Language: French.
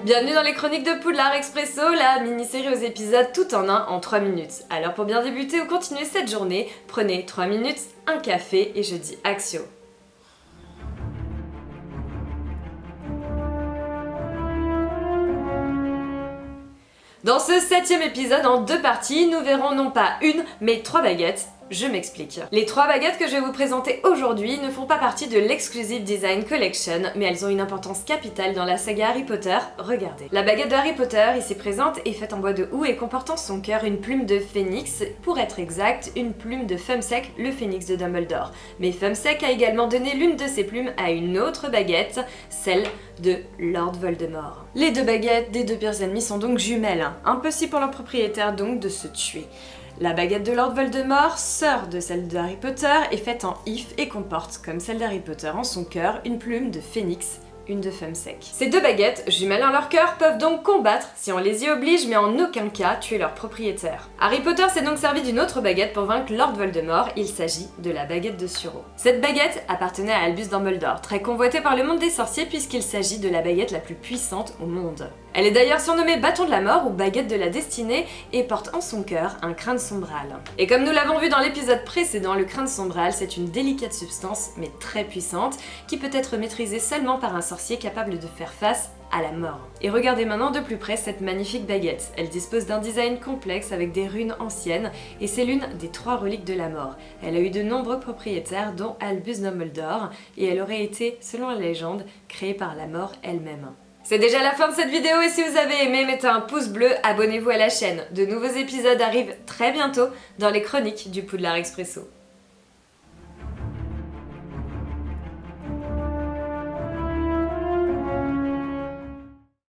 Bienvenue dans les chroniques de Poudlard Expresso, la mini-série aux épisodes tout en un en 3 minutes. Alors pour bien débuter ou continuer cette journée, prenez 3 minutes, un café et je dis Axio. Dans ce 7e épisode en 2 parties, nous verrons non pas une, mais 3 baguettes. Je m'explique. Les 3 baguettes que je vais vous présenter aujourd'hui ne font pas partie de l'Exclusive Design Collection, mais elles ont une importance capitale dans la saga Harry Potter. Regardez. La baguette de Harry Potter, ici présente, est faite en bois de houx et comporte en son cœur une plume de phénix, pour être exact, une plume de Fumsec, le phénix de Dumbledore. Mais Fumsec a également donné l'une de ses plumes à une autre baguette, celle de Lord Voldemort. Les 2 baguettes des 2 pires ennemis sont donc jumelles, impossible pour leur propriétaire donc de se tuer. La baguette de Lord Voldemort, sœur de celle de Harry Potter, est faite en if et comporte, comme celle d'Harry Potter en son cœur, une plume de phénix, une de Fumsec. Ces 2 baguettes, jumelles en leur cœur, peuvent donc combattre si on les y oblige, mais en aucun cas tuer leur propriétaire. Harry Potter s'est donc servi d'une autre baguette pour vaincre Lord Voldemort, il s'agit de la baguette de Suro. Cette baguette appartenait à Albus Dumbledore, très convoité par le monde des sorciers puisqu'il s'agit de la baguette la plus puissante au monde. Elle est d'ailleurs surnommée bâton de la mort ou baguette de la destinée et porte en son cœur un crâne sombral. Et comme nous l'avons vu dans l'épisode précédent, le crâne sombral c'est une délicate substance mais très puissante qui peut être maîtrisée seulement par un sorcier capable de faire face à la mort. Et regardez maintenant de plus près cette magnifique baguette. Elle dispose d'un design complexe avec des runes anciennes et c'est l'une des 3 reliques de la mort. Elle a eu de nombreux propriétaires dont Albus Dumbledore et elle aurait été, selon la légende, créée par la mort elle-même. C'est déjà la fin de cette vidéo et si vous avez aimé, mettez un pouce bleu, abonnez-vous à la chaîne. De nouveaux épisodes arrivent très bientôt dans les chroniques du Poudlard Expresso.